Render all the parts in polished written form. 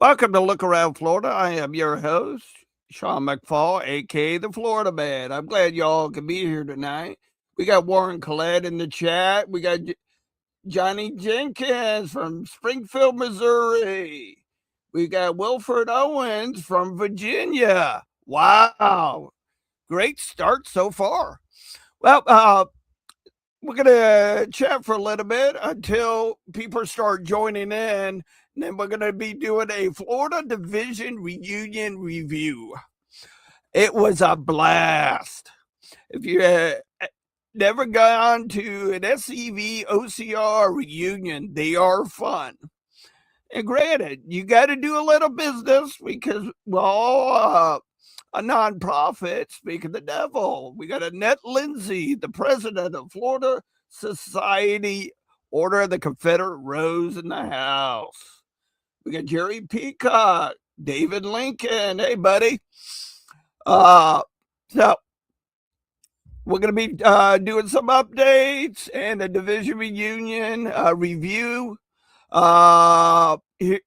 Welcome to Look Around Florida. I am your host, Sean McFall, aka the Florida Man. I'm glad y'all can be here tonight. We got Warren Collette in the chat. We got Johnny Jenkins from Springfield, Missouri. We got Wilford Owens from Virginia. Wow. Great start so far. Well, we're going to chat for a little bit until people start joining in. And then we're going to be doing a Florida Division reunion review. It was a blast. If you never gone to an SCV OCR reunion, they are fun. And granted, you got to do a little business because we're all a nonprofit. Speak of the devil, we got Annette Lindsay, the president of Florida Society Order of the Confederate Rose in the house. We got Jerry Peacock, David Lincoln. Hey, buddy. So we're going to be doing some updates and a division reunion review here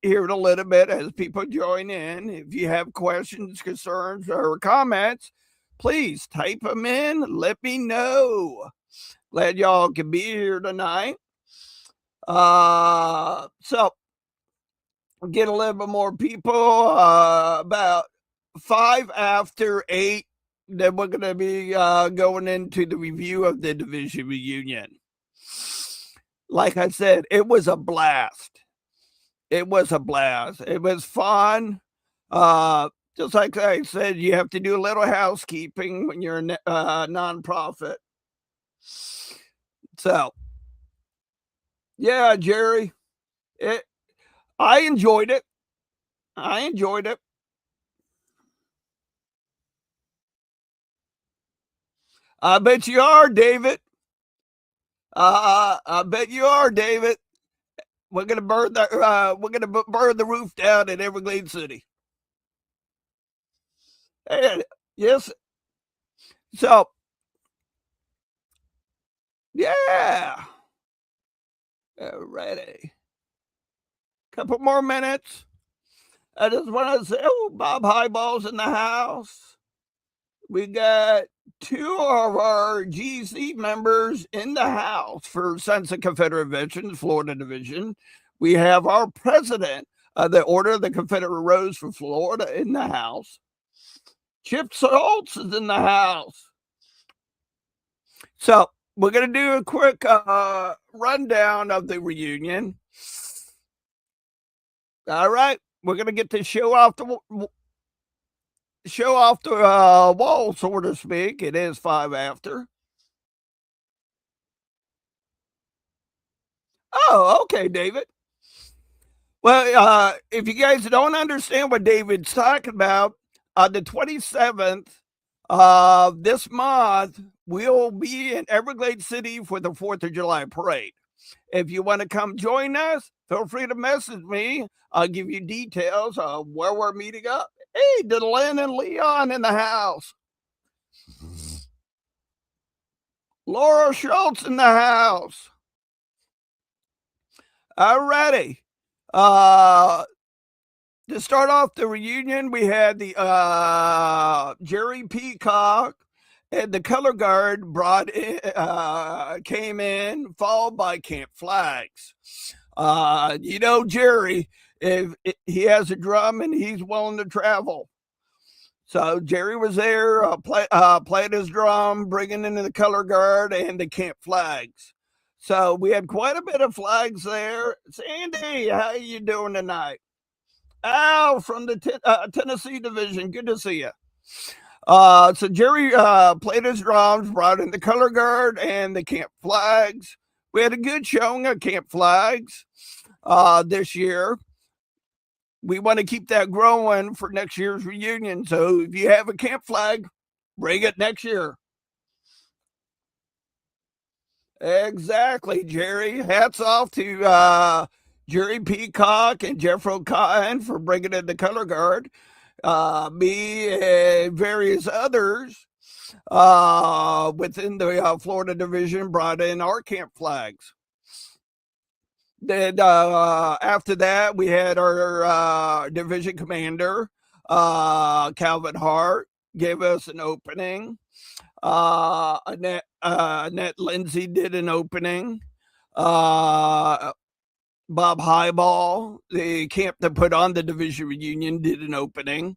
in a little bit as people join in. If you have questions, concerns, or comments, please type them in. Let me know. Glad y'all can be here tonight. So get a little bit more people. About 5 after 8. Then we're going to be going into the review of the division reunion. Like I said, it was a blast. It was a blast. It was fun. Just like I said, you have to do a little housekeeping when you're a nonprofit. So, yeah, Jerry, I enjoyed it. I enjoyed it. I bet you are, David. I bet you are, David. We're gonna burn the roof down in Everglades City. And yes, so yeah. Alrighty. Couple more minutes. I just want to say, oh, Bob Highball's in the house. We got 2 of our GC members in the house for Sons of Confederate Veterans, Florida Division. We have our president of the Order of the Confederate Rose for Florida in the house. Chip Schultz is in the house. So we're going to do a quick rundown of the reunion. All right, we're going to get the show off the wall, so to speak. It is 5 after. Oh, okay, David. Well, if you guys don't understand what David's talking about, on the 27th of this month, we'll be in Everglades City for the 4th of July parade. If you want to come join us, feel free to message me. I'll give you details of where we're meeting up. Hey, Dylan and Leon in the house. Laura Schultz in the house. All righty. To start off the reunion, we had the Jerry Peacock and the color guard came in, followed by Camp Flags. Jerry, if he has a drum and he's willing to travel. So Jerry was there, played his drum, bringing in the color guard and the Camp Flags. So we had quite a bit of flags there. Sandy, how you doing tonight? Al from the Tennessee Division, good to see you. So Jerry played his drums, brought in the color guard and the Camp Flags. We had a good showing of Camp Flags this year. We want to keep that growing for next year's reunion. So if you have a Camp Flag, bring it next year. Exactly, Jerry. Hats off to Jerry Peacock and Jeff O'Connor for bringing in the color guard. Me and various others within the Florida Division brought in our Camp Flags. Then after that, we had our division commander, Calvin Hart, gave us an opening. Annette Lindsay did an opening. Bob Highball, the camp that put on the division reunion, did an opening.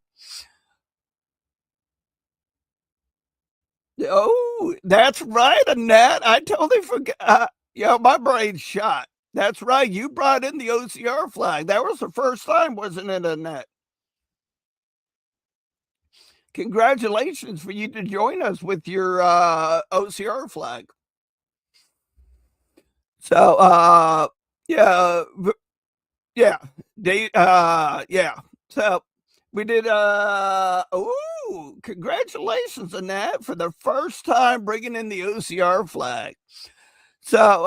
Oh, that's right, Annette. I totally forgot. Yeah, my brain's shot. That's right. You brought in the OCR flag. That was the first time, wasn't it, Annette? Congratulations for you to join us with your OCR flag. So, yeah, yeah, yeah. So we did. Oh, congratulations on that for the first time bringing in the OCR flag. So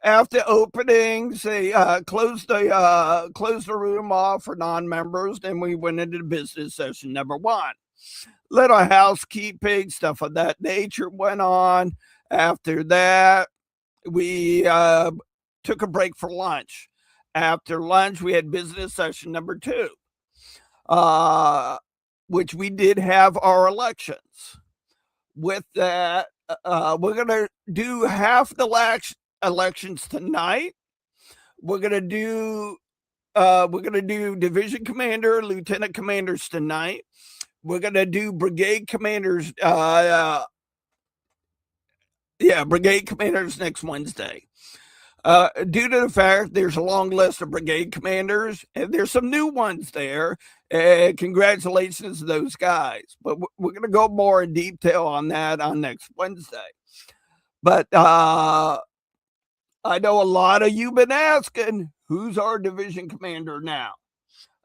after openings, they closed the room off for non-members. Then we went into the business session number one. Little housekeeping stuff of that nature went on. After that, we took a break for lunch. After lunch, we had business session number two, which we did have our elections. With that, we're going to do half the elections tonight. We're going to do division commander, lieutenant commanders tonight. We're going to do brigade commanders. Brigade commanders next Wednesday. Due to the fact there's a long list of brigade commanders and there's some new ones there. Congratulations to those guys. But we're going to go more in detail on that on next Wednesday. But I know a lot of you been asking, who's our division commander now?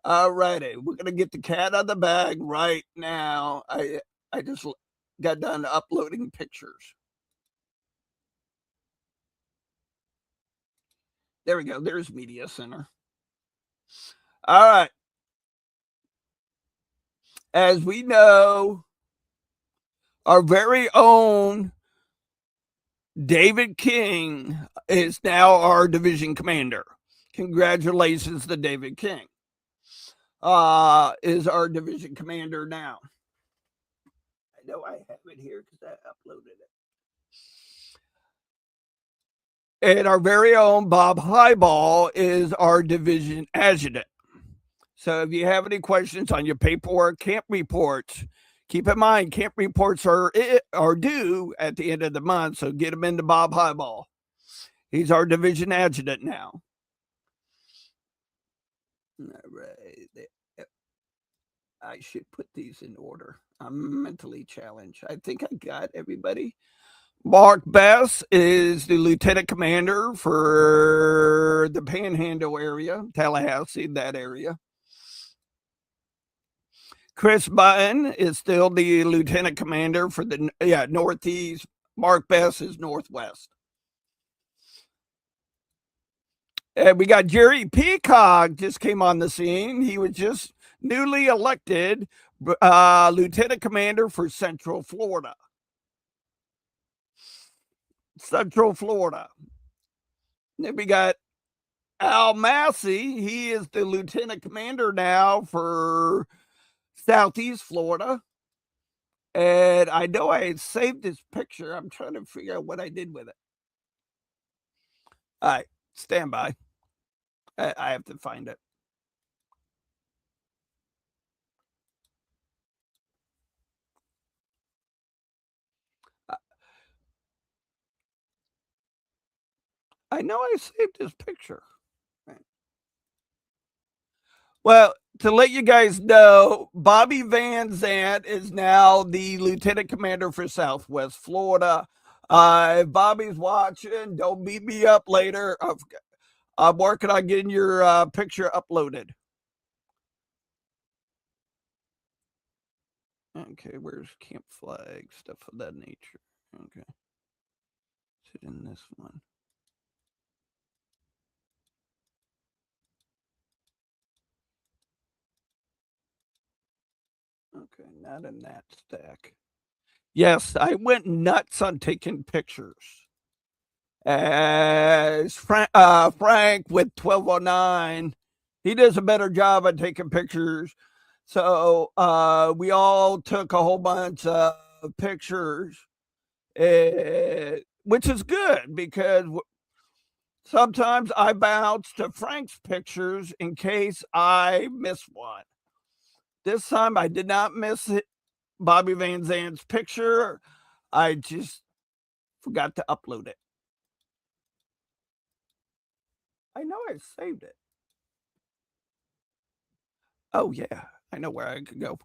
All righty, we're going to get the cat out of the bag right now. I just got done uploading pictures. There we go. There's Media Center. All right. As we know, our very own David King is now our division commander. Congratulations to David King. Is our division commander now. I know I have it here because I uploaded it. And our very own Bob Highball is our division adjutant. So if you have any questions on your paperwork, camp reports, keep in mind camp reports are due at the end of the month, so get them into Bob Highball. He's our division adjutant now. All right. I should put these in order. I'm mentally challenged. I think I got everybody. Mark Bess is the lieutenant commander for the Panhandle area, Tallahassee, that area. Chris Button is still the lieutenant commander for the Northeast. Mark Bess is Northwest. And we got Jerry Peacock just came on the scene. He was just newly elected lieutenant commander for Central Florida. Central Florida. Then we got Al Massey. He is the lieutenant commander now for Southeast Florida. And I know I had saved this picture. I'm trying to figure out what I did with it. All right, stand by. I have to find it. I know I saved this picture. Well, to let you guys know, Bobby Van Zant is now the lieutenant commander for Southwest Florida. If Bobby's watching, don't beat me up later. I'm working on getting your picture uploaded. Okay, where's camp flag? Stuff of that nature. Okay. Is it in this one? Okay, not in that stack. Yes, I went nuts on taking pictures. as Frank with 1209. He does a better job at taking pictures. So we all took a whole bunch of pictures, which is good because sometimes I bounce to Frank's pictures in case I miss one. This time I did not miss it, Bobby Van Zant's picture. I just forgot to upload it. I know I saved it. Oh, yeah. I know where I could go.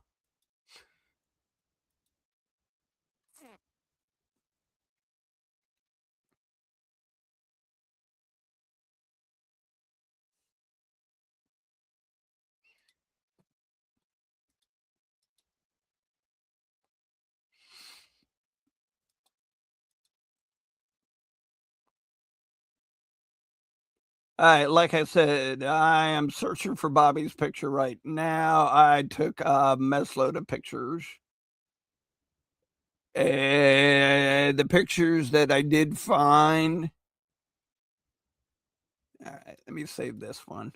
Alright, like I said, I am searching for Bobby's picture right now. I took a mess load of pictures. And the pictures that I did find. Alright, let me save this one.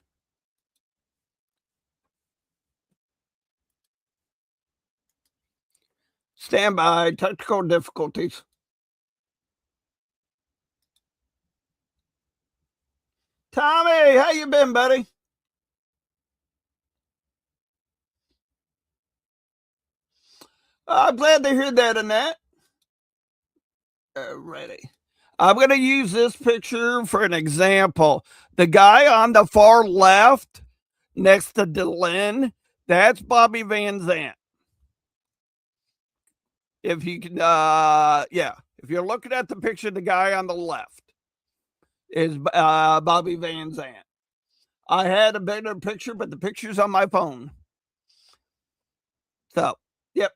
Stand by, technical difficulties. Tommy, how you been, buddy? I'm glad to hear that, Annette. Alrighty. I'm going to use this picture for an example. The guy on the far left next to Dylan, that's Bobby Van Zant. If you can, yeah, if you're looking at the picture, the guy on the left is Bobby Van Zant. I had a better picture, but the picture's on my phone. So, yep.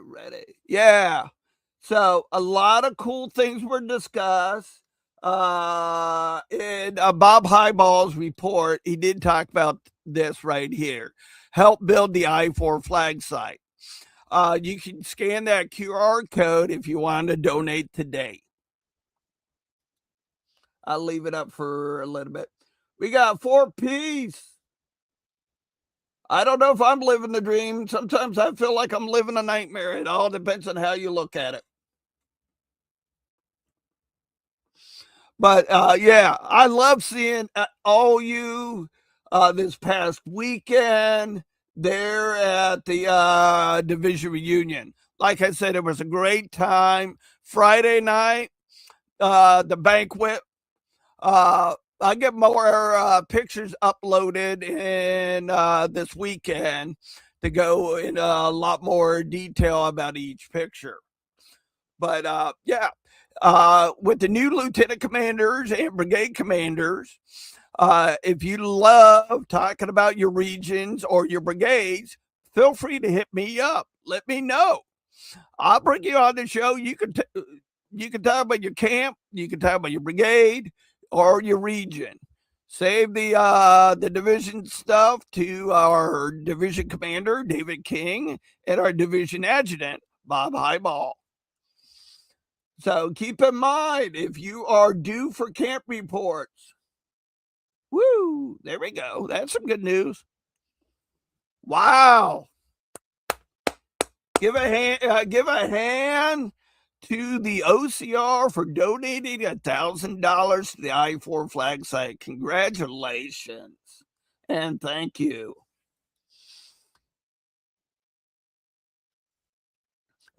Ready. Yeah. So a lot of cool things were discussed. In Bob Highball's report, he did talk about this right here. Help build the I-4 flag site. You can scan that QR code if you want to donate today. I'll leave it up for a little bit. We got 4 P's. I don't know if I'm living the dream. Sometimes I feel like I'm living a nightmare. It all depends on how you look at it. But yeah, I love seeing all you this past weekend there at the division reunion. Like I said, it was a great time. Friday night, the banquet. I get more pictures uploaded in this weekend to go in a lot more detail about each picture. But yeah, with the new lieutenant commanders and brigade commanders, if you love talking about your regions or your brigades, feel free to hit me up. Let me know. I'll bring you on the show. You can talk about your camp, you can talk about your brigade or your region. Save the division stuff to our division commander, David King, and our division adjutant, Bob Highball. So keep in mind, if you are due for camp reports, woo, there we go. That's some good news. Wow. Give a hand to the OCR for donating $1,000 to the I-4 flag site. Congratulations and thank you.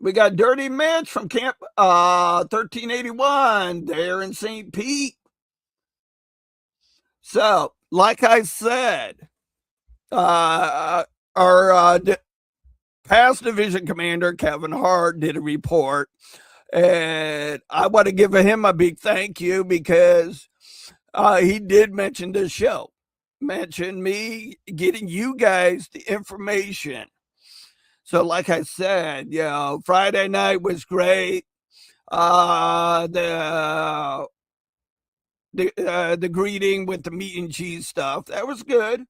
We got Dirty Mitch from Camp 1381 there in St. Pete. So, like I said, our past division commander Kevin Hart did a report, and I want to give him a big thank you because he did mention the show, mention me getting you guys the information. So, like I said, you know, Friday night was great. The greeting with the meat and cheese stuff, that was good.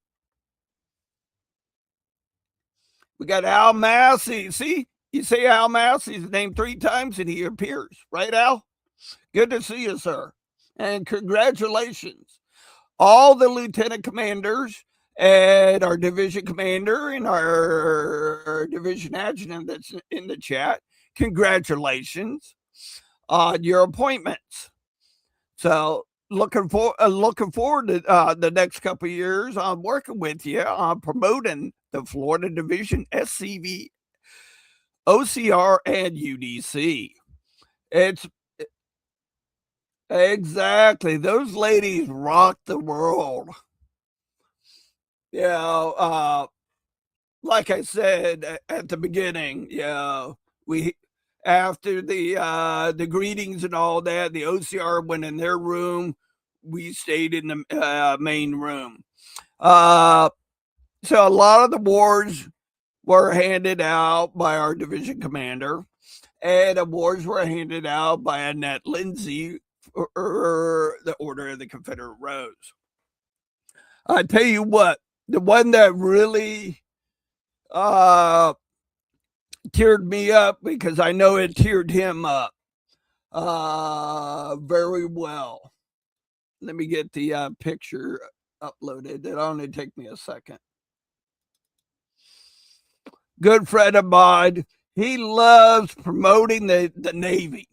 We got Al Massey. See, You see Al Massey's name 3 times and he appears, right, Al? Good to see you, sir. And congratulations. All the lieutenant commanders and our division commander and our division adjutant that's in the chat. Congratulations on your appointments. So looking forward to the next couple of years on working with you on promoting the Florida Division SCV, OCR, and UDC. It's exactly, those ladies rock the world. You know, like I said at the beginning, we after the greetings and all that, the OCR went in their room. We stayed in the main room. So a lot of the awards were handed out by our division commander, and awards were handed out by Annette Lindsay for the Order of the Confederate Rose. I tell you what, the one that really teared me up, because I know it teared him up very well. Let me get the picture uploaded. It'll only take me a second. Good friend of mine. He loves promoting the Navy.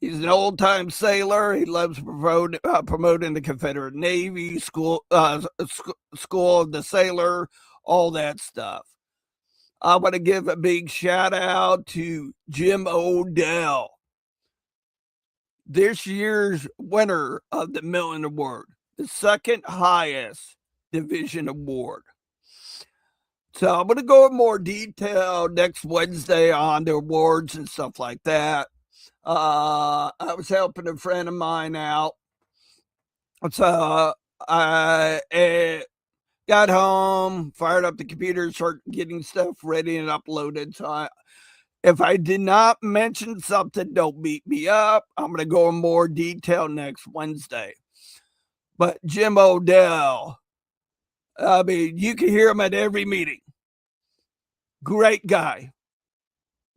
He's an old-time sailor. He loves promoting the Confederate Navy, school of the sailor, all that stuff. I want to give a big shout out to Jim Odell, this year's winner of the Milton Award, the second highest division award. So I'm going to go in more detail next Wednesday on the awards and stuff like that. I was helping a friend of mine out. So I got home, fired up the computer, started getting stuff ready and uploaded. So if I did not mention something, don't beat me up. I'm going to go in more detail next Wednesday. But Jim Odell, I mean, you can hear him at every meeting. Great guy,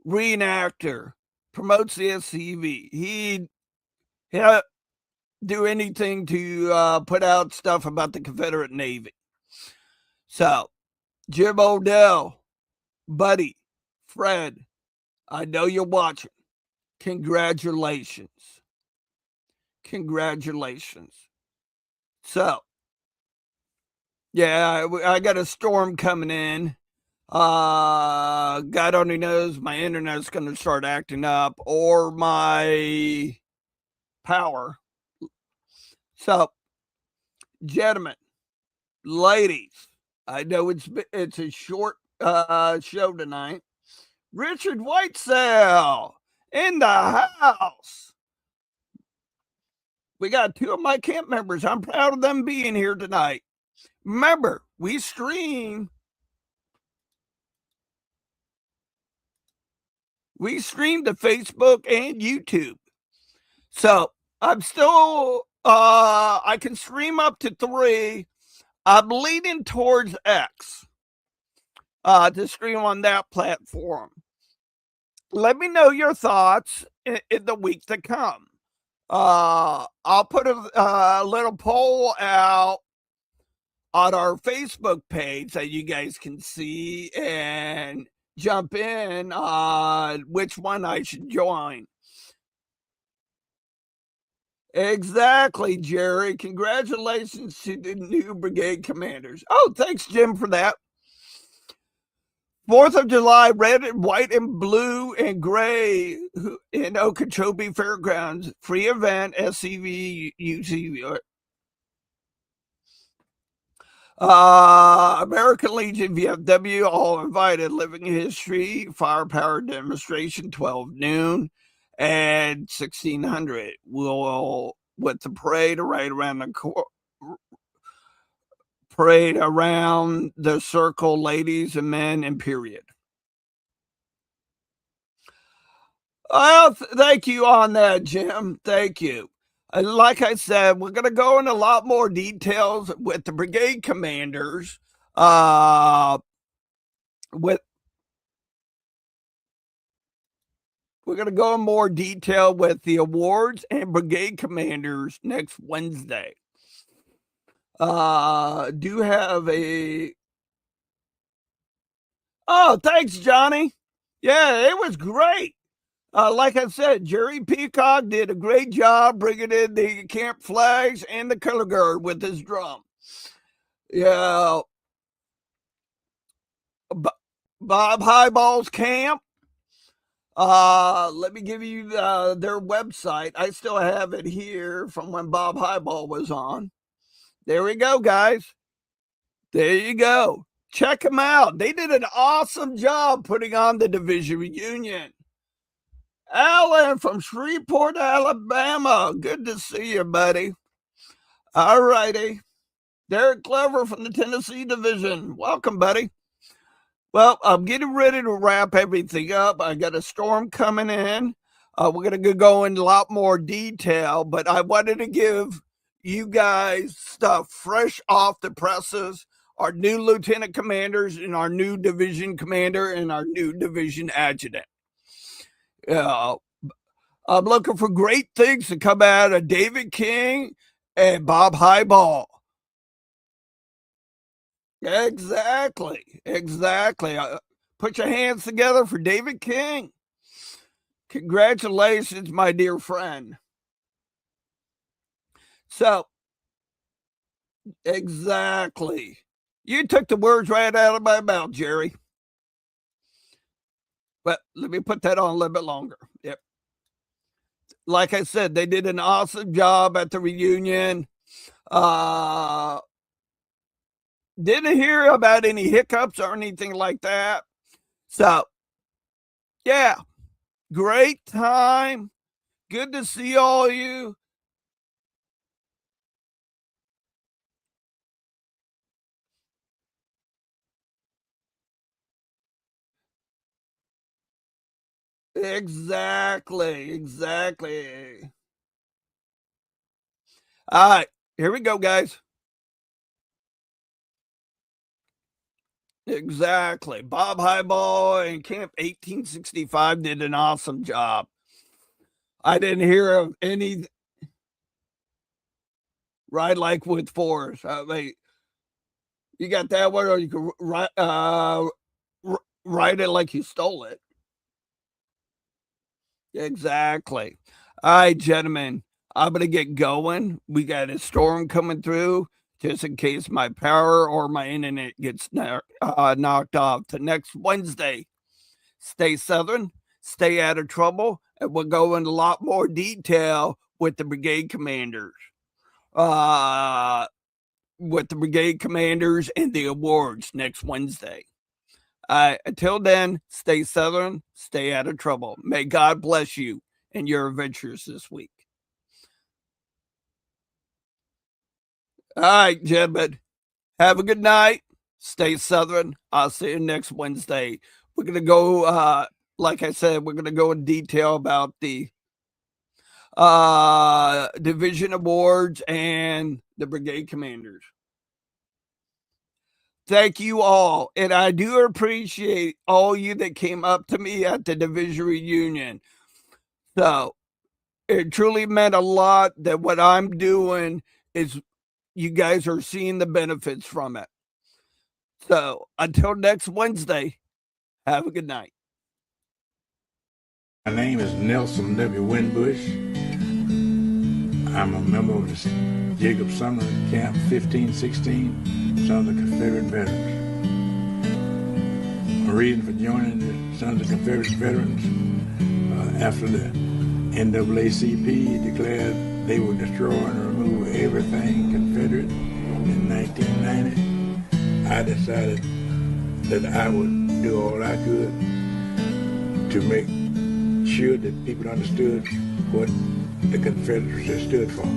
reenactor, promotes the SCV. He'd do anything to put out stuff about the Confederate Navy. So, Jim Odell, buddy, Fred, I know you're watching. Congratulations. Congratulations. So, yeah, I got a storm coming in. God only knows my internet's going to start acting up, or my power. So, gentlemen, ladies, I know it's a short show tonight. Richard Whitesell in the house. We got 2 of my camp members. I'm proud of them being here tonight. Remember, we stream to Facebook and YouTube. So I'm still, I can stream up to 3. I'm leaning towards X to stream on that platform. Let me know your thoughts in the week to come. I'll put a little poll out on our Facebook page that you guys can see and jump in on which one I should join. Exactly, Jerry. Congratulations to the new brigade commanders. Oh, thanks, Jim, for that. 4th of July, red and white and blue and gray in Okeechobee Fairgrounds. Free event, SCV, UCV. American Legion, VFW, all invited. Living History, Firepower Demonstration, 12 noon and 1600. We'll, with the parade right around the parade around the circle, ladies and men, and period. Well, thank you on that, Jim. Thank you. Like I said, we're going to go into a lot more details with the brigade commanders, with We're going to go in more detail with the awards and brigade commanders next Wednesday. Do have a... Oh, thanks, Johnny. Yeah, it was great. Like I said, Jerry Peacock did a great job bringing in the camp flags and the color guard with his drum. Yeah. Bob Highball's camp. Let me give you their website. I still have it here from when Bob Highball was on. There we go, guys. There you go. Check them out. They did an awesome job putting on the division reunion. Alan from Shreveport, Alabama. Good to see you, buddy. All righty. Derek Glover from the Tennessee division. Welcome, buddy. Well, I'm getting ready to wrap everything up. I got a storm coming in. We're going to go into a lot more detail, but I wanted to give you guys stuff fresh off the presses. Our new lieutenant commanders and our new division commander and our new division adjutant. I'm looking for great things to come out of David King and Bob Highball. Exactly. Put your hands together for David King. Congratulations, my dear friend. So, exactly. You took the words right out of my mouth, Jerry. But let me put that on a little bit longer. Yep. Like I said, they did an awesome job at the reunion. Didn't hear about any hiccups or anything like that. So, yeah, great time. Good to see all of you. Exactly. All right, here we go, guys. Exactly. Bob Highball and Camp 1865 did an awesome job. I didn't hear of any ride like with force. You got that one, or you can ride it like you stole it. Exactly. All right, gentlemen, I'm going to get going. We got a storm coming through just in case my power or my internet gets knocked off to next Wednesday. Stay Southern, stay out of trouble, and we'll go into a lot more detail with the brigade commanders. With the brigade commanders and the awards next Wednesday. Until then, stay Southern, stay out of trouble. May God bless you in your adventures this week. All right, gentlemen, have a good night. Stay Southern. I'll see you next Wednesday. We're going to go, like I said, we're going to go in detail about the division awards and the brigade commanders. Thank you all. And I do appreciate all you that came up to me at the division reunion. So it truly meant a lot that what I'm doing is you guys are seeing the benefits from it. So until next Wednesday, have a good night. My name is Nelson W. Winbush. I'm a member of the Jacob Sumner Camp 1516, Sons of Confederate Veterans. My reason for joining the Sons of Confederate Veterans after the NAACP declared they would destroy and remove everything Confederate in 1990, I decided that I would do all I could to make sure that people understood what the Confederacy stood for.